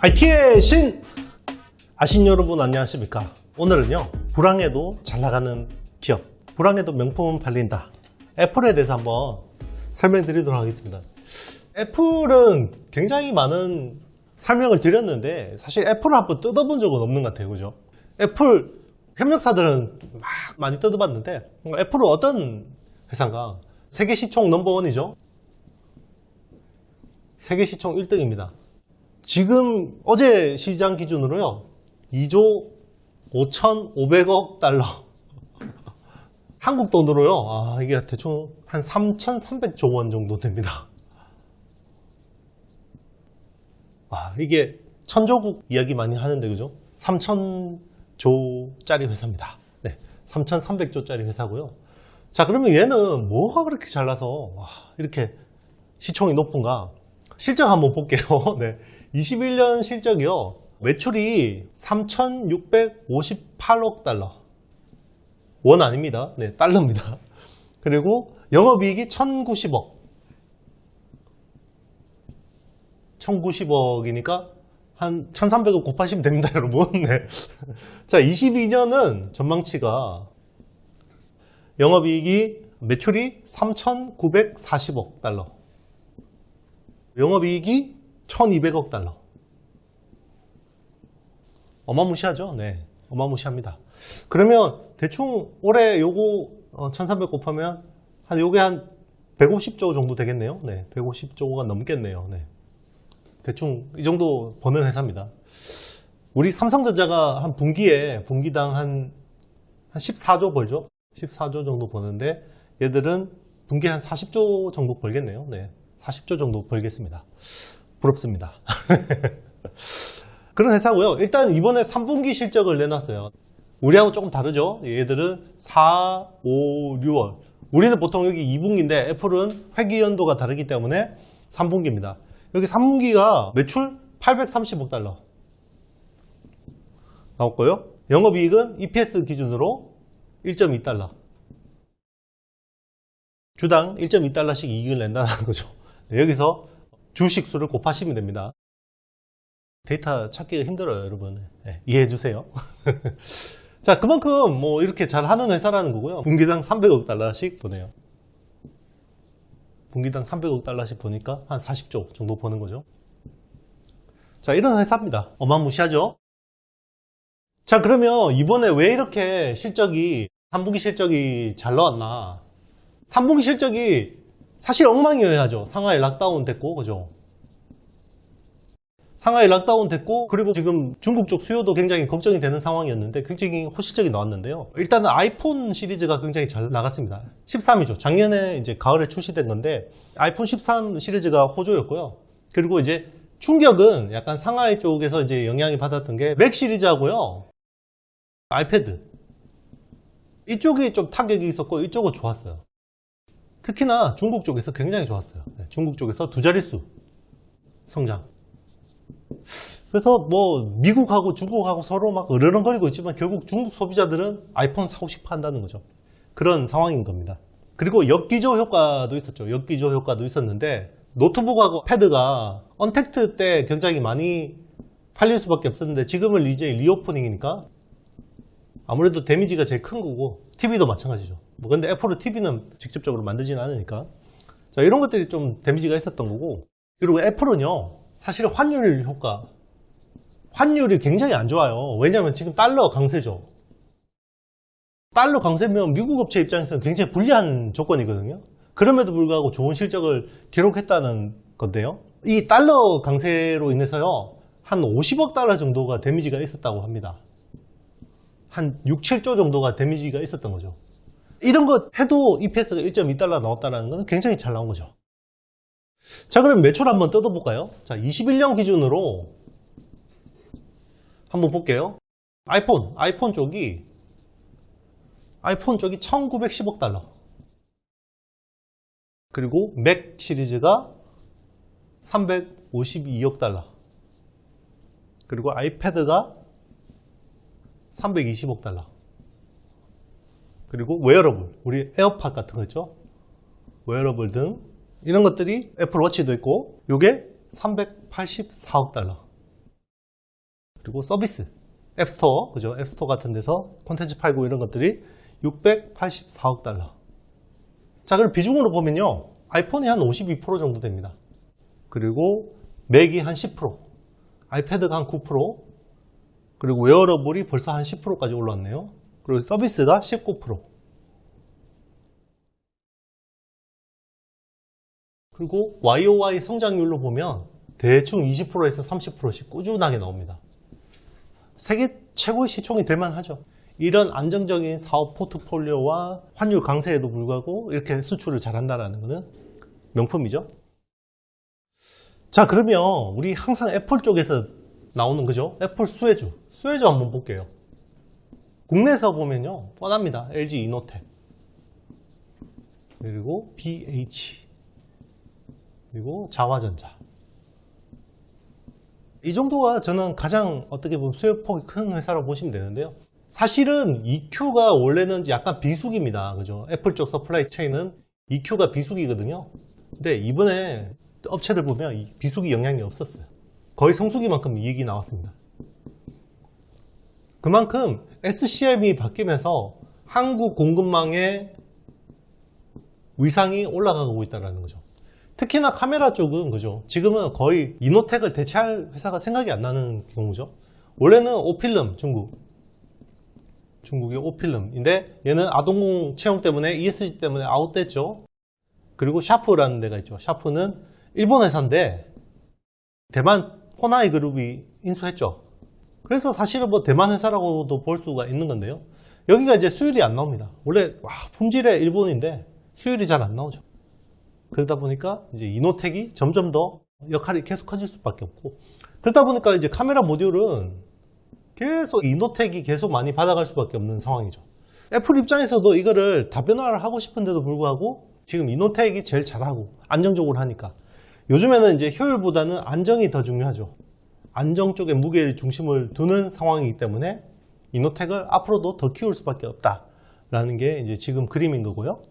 IT의 신! 아신 여러분 안녕하십니까? 오늘은요, 불황에도 잘 나가는 기업, 불황에도 명품은 팔린다. 애플에 대해서 한번 설명드리도록 하겠습니다. 애플은 굉장히 많은 설명을 드렸는데 사실 애플을 한번 뜯어본 적은 없는 것 같아요. 그죠? 애플 협력사들은 막 많이 뜯어봤는데 애플은 어떤 회사인가? 세계 시총 넘버원이죠. 세계 시총 1등입니다. 지금 어제 시장 기준으로요 2조 5,500억 달러 한국 돈으로요 이게 대충 한 3,300조 원 정도 됩니다. 이게 천조국 이야기 많이 하는데 그죠? 3,000조짜리 회사입니다. 네, 3,300조짜리 회사고요. 자, 그러면 얘는 뭐가 그렇게 잘나서 이렇게 시총이 높은가? 실적 한번 볼게요. 네, 21년 실적이요. 매출이 3,658억 달러. 원 아닙니다. 네, 달러입니다. 그리고 영업이익이 1,090억. 1,090억이니까 한 1,300억 곱하시면 됩니다, 여러분. 네. 자, 22년은 전망치가 영업이익이 매출이 3,940억 달러. 영업이익이 1,200억 달러. 어마무시하죠? 네. 어마무시합니다. 그러면 대충 올해 요거 1,300 곱하면 요게 한 150조 정도 되겠네요. 네. 150조가 넘겠네요. 네. 대충 이 정도 버는 회사입니다. 우리 삼성전자가 한 분기당 한 14조 벌죠? 14조 정도 버는데 얘들은 분기에 한 40조 정도 벌겠네요. 네. 40조 정도 벌겠습니다. 부럽습니다. 그런 회사고요. 일단 이번에 3분기 실적을 내놨어요. 우리하고 조금 다르죠. 얘들은 4, 5, 6월. 우리는 보통 여기 2분기인데 애플은 회기 연도가 다르기 때문에 3분기입니다. 여기 3분기가 매출 830억 달러 나왔고요. 영업이익은 EPS 기준으로 1.2달러. 주당 1.2달러씩 이익을 낸다는 거죠. 여기서 주식 수를 곱하시면 됩니다. 데이터 찾기가 힘들어요, 여러분. 네, 이해해 주세요. 자, 그만큼 뭐 이렇게 잘하는 회사라는 거고요. 분기당 300억 달러씩 버네요. 분기당 300억 달러씩 버니까 한 40조 정도 버는 거죠. 자, 이런 회사입니다. 어마무시하죠? 자, 그러면 이번에 왜 이렇게 3분기 실적이 잘 나왔나? 3분기 실적이 사실 엉망이어야죠. 상하이 락다운 됐고, 그죠? 상하이 락다운 됐고, 그리고 지금 중국 쪽 수요도 굉장히 걱정이 되는 상황이었는데 굉장히 호실적이 나왔는데요. 일단은 아이폰 시리즈가 굉장히 잘 나갔습니다. 13이죠. 작년에 이제 가을에 출시된 건데 아이폰 13 시리즈가 호조였고요. 그리고 이제 충격은 약간 상하이 쪽에서 이제 영향이 받았던 게 맥 시리즈하고요. 아이패드. 이쪽이 좀 타격이 있었고 이쪽은 좋았어요. 특히나 중국 쪽에서 굉장히 좋았어요. 중국 쪽에서 두 자릿수 성장. 그래서 뭐 미국하고 중국하고 서로 막 으르렁거리고 있지만 결국 중국 소비자들은 아이폰 사고 싶어 한다는 거죠. 그런 상황인 겁니다. 그리고 역기조 효과도 있었죠. 역기조 효과도 있었는데 노트북하고 패드가 언택트 때 굉장히 많이 팔릴 수밖에 없었는데 지금은 이제 리오프닝이니까 아무래도 데미지가 제일 큰 거고 TV도 마찬가지죠. 근데 애플은 TV는 직접적으로 만들지는 않으니까 자, 이런 것들이 좀 데미지가 있었던 거고 그리고 애플은요 사실 환율 효과 환율이 굉장히 안 좋아요. 왜냐하면 지금 달러 강세죠. 달러 강세면 미국 업체 입장에서는 굉장히 불리한 조건이거든요. 그럼에도 불구하고 좋은 실적을 기록했다는 건데요. 이 달러 강세로 인해서요 한 50억 달러 정도가 데미지가 있었다고 합니다. 한 6, 7조 정도가 데미지가 있었던 거죠. 이런 것 해도 EPS가 1.2달러 나왔다는 건 굉장히 잘 나온 거죠. 자, 그럼 매출 한번 뜯어볼까요? 자, 21년 기준으로 한번 볼게요. 아이폰 쪽이 1910억 달러. 그리고 맥 시리즈가 352억 달러. 그리고 아이패드가 320억 달러. 그리고 웨어러블, 우리 에어팟 같은 거 있죠? 웨어러블 등 이런 것들이 애플워치도 있고 이게 384억 달러. 그리고 서비스, 앱스토어, 그죠? 앱스토어 같은 데서 콘텐츠 팔고 이런 것들이 684억 달러. 자, 그럼 비중으로 보면요. 아이폰이 한 52% 정도 됩니다. 그리고 맥이 한 10%, 아이패드가 한 9%, 그리고 웨어러블이 벌써 한 10%까지 올랐네요. 그리고 서비스가 19%. 그리고 YOY 성장률로 보면 대충 20%에서 30%씩 꾸준하게 나옵니다. 세계 최고의 시총이 될 만하죠. 이런 안정적인 사업 포트폴리오와 환율 강세에도 불구하고 이렇게 수출을 잘한다는 것은 명품이죠. 자, 그러면 우리 항상 애플 쪽에서 나오는 거죠. 애플 수혜주 한번 볼게요. 국내에서 보면요, 뻔합니다. LG 이노텍, 그리고 BH, 그리고 자화전자. 이 정도가 저는 가장 어떻게 보면 수혜폭이 큰 회사라고 보시면 되는데요. 사실은 EQ가 원래는 약간 비수기입니다. 그죠? 애플 쪽 서플라이 체인은 EQ가 비수기거든요. 근데 이번에 업체들 보면 이 비수기 영향이 없었어요. 거의 성수기만큼 이익이 나왔습니다. 그만큼 SCM이 바뀌면서 한국 공급망의 위상이 올라가고 있다는 거죠. 특히나 카메라 쪽은 그죠. 지금은 거의 이노텍을 대체할 회사가 생각이 안 나는 경우죠. 원래는 오필름, 중국의 오필름인데 얘는 아동공 채용 때문에 ESG 때문에 아웃됐죠. 그리고 샤프라는 데가 있죠. 샤프는 일본 회사인데 대만 호나이 그룹이 인수했죠. 그래서 사실은 뭐 대만 회사라고도 볼 수가 있는 건데요. 여기가 이제 수율이 안 나옵니다. 원래 품질의 일본인데 수율이 잘 안 나오죠. 그러다 보니까 이제 이노텍이 점점 더 역할이 계속 커질 수밖에 없고, 그러다 보니까 이제 카메라 모듈은 계속 이노텍이 계속 많이 받아갈 수밖에 없는 상황이죠. 애플 입장에서도 이거를 다변화를 하고 싶은데도 불구하고 지금 이노텍이 제일 잘하고 안정적으로 하니까 요즘에는 이제 효율보다는 안정이 더 중요하죠. 안정 쪽에 무게를 중심을 두는 상황이기 때문에 이노텍을 앞으로도 더 키울 수밖에 없다라는 게 이제 지금 그림인 거고요.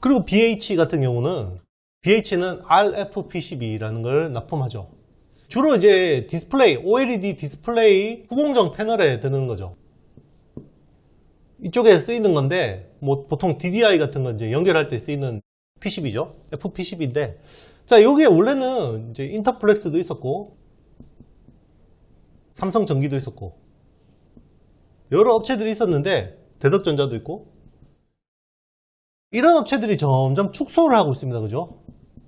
그리고 BH 같은 경우는 BH는 RFPCB라는 걸 납품하죠. 주로 이제 디스플레이, OLED 디스플레이 후공정 패널에 드는 거죠. 이쪽에 쓰이는 건데, 뭐 보통 DDI 같은 거 이제 연결할 때 쓰이는 PCB죠. FPCB인데, 자, 여기에 원래는 이제 인터플렉스도 있었고, 삼성전기도 있었고, 여러 업체들이 있었는데, 대덕전자도 있고, 이런 업체들이 점점 축소를 하고 있습니다. 그죠?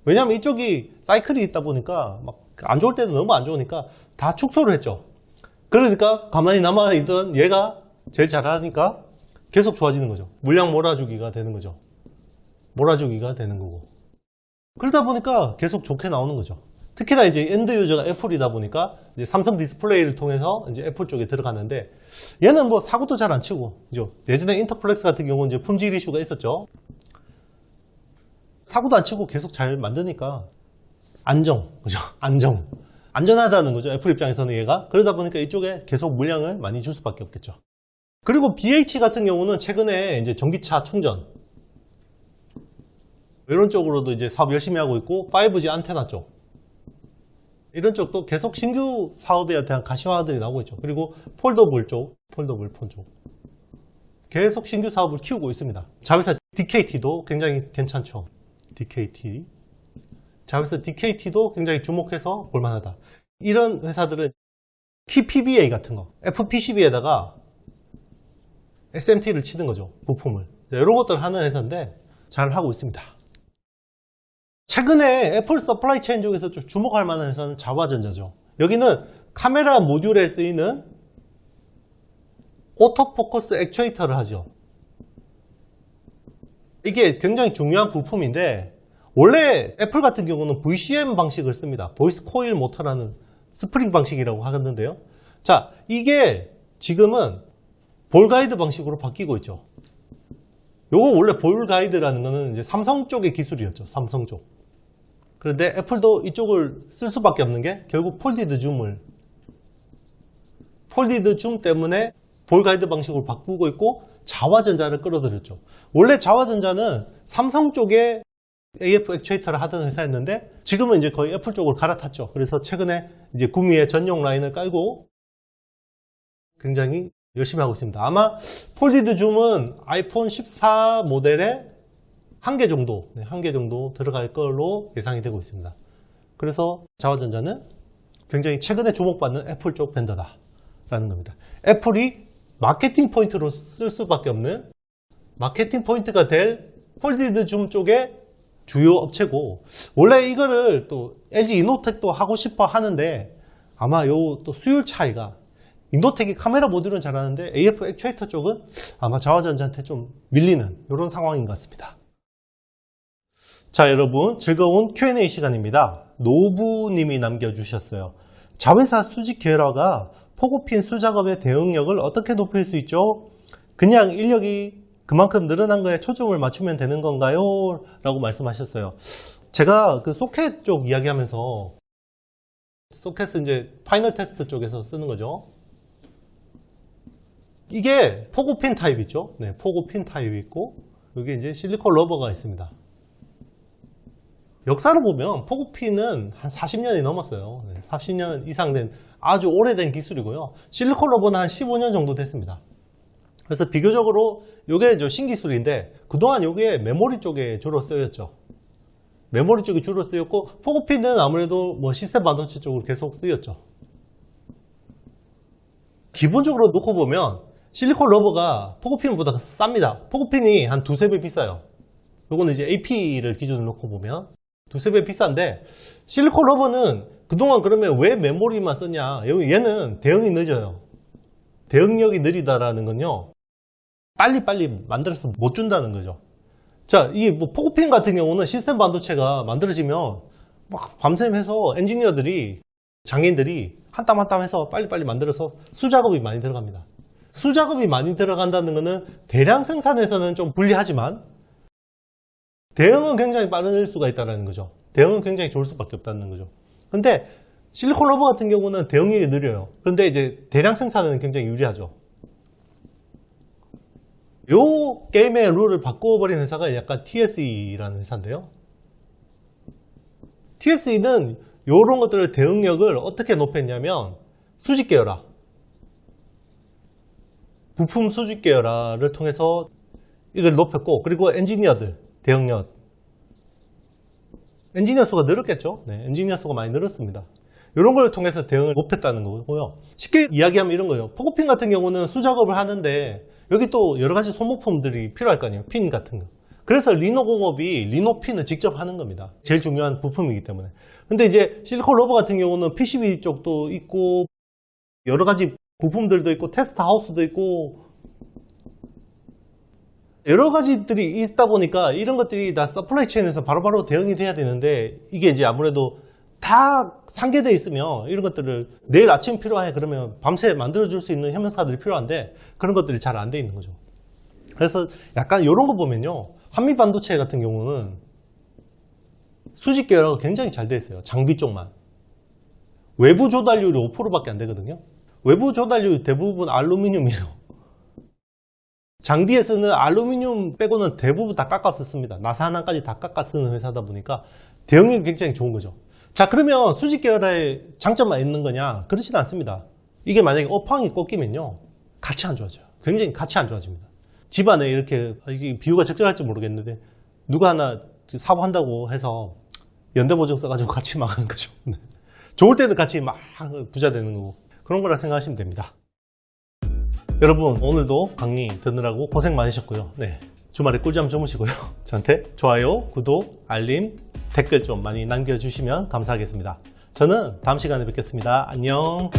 왜냐면 이쪽이 사이클이 있다 보니까 막 안 좋을 때는 너무 안 좋으니까 다 축소를 했죠. 그러니까 가만히 남아있던 얘가 제일 잘하니까 계속 좋아지는 거죠. 물량 몰아주기가 되는 거죠. 몰아주기가 되는 거고. 그러다 보니까 계속 좋게 나오는 거죠. 특히나 이제 엔드 유저가 애플이다 보니까 이제 삼성 디스플레이를 통해서 이제 애플 쪽에 들어가는데 얘는 뭐 사고도 잘 안 치고, 그죠? 예전에 인터플렉스 같은 경우는 이제 품질 이슈가 있었죠. 사고도 안 치고 계속 잘 만드니까 안정, 그죠? 안전하다는 거죠. 애플 입장에서는 얘가. 그러다 보니까 이쪽에 계속 물량을 많이 줄 수밖에 없겠죠. 그리고 BH 같은 경우는 최근에 이제 전기차 충전 이런 쪽으로도 이제 사업 열심히 하고 있고, 5G 안테나 쪽 이런 쪽도 계속 신규 사업에 대한 가시화들이 나오고 있죠. 그리고 폴더블 폰 쪽 계속 신규 사업을 키우고 있습니다. 자회사 DKT도 굉장히 괜찮죠. 자회사 DKT도 굉장히 주목해서 볼만하다. 이런 회사들은 키 PBA 같은 거, FPCB에다가 SMT를 치는 거죠. 부품을. 이런 것들을 하는 회사인데 잘 하고 있습니다. 최근에 애플 서플라이 체인 쪽에서 좀 주목할 만한 회사는 자화전자죠. 여기는 카메라 모듈에 쓰이는 오토포커스 액추에이터를 하죠. 이게 굉장히 중요한 부품인데 원래 애플 같은 경우는 VCM 방식을 씁니다. 보이스 코일 모터라는 스프링 방식이라고 하는데요. 자, 이게 지금은 볼 가이드 방식으로 바뀌고 있죠. 요거 원래 볼 가이드라는 거는 이제 삼성 쪽의 기술이었죠. 삼성 쪽. 그런데 애플도 이쪽을 쓸 수밖에 없는 게 결국 폴디드 줌 때문에 볼 가이드 방식으로 바꾸고 있고 자화전자를 끌어들였죠. 원래 자화전자는 삼성 쪽에 AF 액추에이터를 하던 회사였는데 지금은 이제 거의 애플 쪽으로 갈아탔죠. 그래서 최근에 이제 구미에 전용 라인을 깔고 굉장히 열심히 하고 있습니다. 아마 폴디드 줌은 아이폰 14 모델에 한 개 정도 들어갈 걸로 예상이 되고 있습니다. 그래서 자화전자는 굉장히 최근에 주목받는 애플 쪽 벤더다라는 겁니다. 애플이 마케팅 포인트로 쓸 수밖에 없는 마케팅 포인트가 될 폴디드 줌 쪽의 주요 업체고, 원래 이거를 또 LG 이노텍도 하고 싶어 하는데 아마 요 또 수율 차이가, 이노텍이 카메라 모듈은 잘하는데 AF 액추에이터 쪽은 아마 자화전자한테 좀 밀리는 이런 상황인 것 같습니다. 자, 여러분 즐거운 Q&A 시간입니다. 노부님이 남겨주셨어요. 자회사 수직 계열화가 포고핀 수작업의 대응력을 어떻게 높일 수 있죠? 그냥 인력이 그만큼 늘어난 거에 초점을 맞추면 되는 건가요? 라고 말씀하셨어요. 제가 그 소켓 쪽 이야기하면서, 소켓은 이제 파이널 테스트 쪽에서 쓰는 거죠. 이게 포고핀 타입 있죠? 네, 포고핀 타입이 있고, 여기 이제 실리콘 러버가 있습니다. 역사를 보면 포고핀은 한 40년이 넘었어요. 40년 이상 된 아주 오래된 기술이고요. 실리콘 러버는 한 15년 정도 됐습니다. 그래서 비교적으로 이게 신기술인데, 그동안 이게 메모리 쪽에 주로 쓰였죠. 메모리 쪽에 주로 쓰였고, 포고핀은 아무래도 뭐 시스템 반도체 쪽으로 계속 쓰였죠. 기본적으로 놓고 보면 실리콘 러버가 포고핀보다 쌉니다. 포고핀이 한 두세 배 비싸요. 요거는 이제 AP를 기준으로 놓고 보면 두세 배 비싼데, 실리콘 러버는 그동안 그러면 왜 메모리만 썼냐? 얘는 대응이 늦어요. 대응력이 느리다라는 건요, 빨리빨리 만들어서 못 준다는 거죠. 자, 이 뭐 포고핀 같은 경우는 시스템 반도체가 만들어지면 막 밤샘 해서 엔지니어들이, 장인들이 한 땀 한 땀 해서 빨리빨리 만들어서 수작업이 많이 들어갑니다. 수작업이 많이 들어간다는 것은 대량 생산에서는 좀 불리하지만 대응은 굉장히 빠를 수가 있다는 거죠. 대응은 굉장히 좋을 수밖에 없다는 거죠. 근데 실리콘 러버 같은 경우는 대응력이 느려요. 그런데 이제 대량 생산은 굉장히 유리하죠. 요 게임의 룰을 바꿔버린 회사가 약간 TSE라는 회사인데요. TSE는 이런 것들을 대응력을 어떻게 높였냐면 수직 계열화, 부품 수직 계열화를 통해서 이걸 높였고, 그리고 엔지니어들 대응력, 엔지니어 수가 늘었겠죠. 네, 엔지니어 수가 많이 늘었습니다. 이런 걸 통해서 대응을 높였다는 거고요. 쉽게 이야기하면 이런 거예요. 포고핀 같은 경우는 수작업을 하는데 여기 또 여러 가지 소모품들이 필요할 거 아니에요. 핀 같은 거. 그래서 리노 공업이 리노 핀을 직접 하는 겁니다. 제일 중요한 부품이기 때문에. 근데 이제 실리콘 러버 같은 경우는 PCB 쪽도 있고 여러 가지 부품들도 있고 테스트 하우스도 있고 여러 가지들이 있다 보니까 이런 것들이 다 서플라이 체인에서 바로바로 대응이 돼야 되는데, 이게 이제 아무래도 다 상계되어 있으면 이런 것들을 내일 아침 필요해 그러면 밤새 만들어줄 수 있는 협력사들이 필요한데 그런 것들이 잘 안 돼 있는 거죠. 그래서 약간 이런 거 보면요, 한미 반도체 같은 경우는 수직 계열화가 굉장히 잘 돼 있어요. 장비 쪽만. 외부 조달률이 5%밖에 안 되거든요. 외부 조달률이 대부분 알루미늄이에요. 장비에 쓰는 알루미늄 빼고는 대부분 다 깎아서 씁니다. 나사 하나까지 다 깎아 쓰는 회사다 보니까 대응력이 굉장히 좋은 거죠. 자, 그러면 수직 계열화의 장점만 있는 거냐? 그렇진 않습니다. 이게 만약에 업황이 꺾이면요, 같이 안 좋아져요. 굉장히 같이 안 좋아집니다. 집안에 이렇게, 이게 비유가 적절할지 모르겠는데 누가 하나 사고한다고 해서 연대보증 써가지고 같이 망하는 거죠. 좋을 때는 같이 막 부자 되는 거고, 그런 거라 생각하시면 됩니다. 여러분, 오늘도 강의 듣느라고 고생 많으셨고요. 네, 주말에 꿀잠 주무시고요. 저한테 좋아요, 구독, 알림, 댓글 좀 많이 남겨주시면 감사하겠습니다. 저는 다음 시간에 뵙겠습니다. 안녕.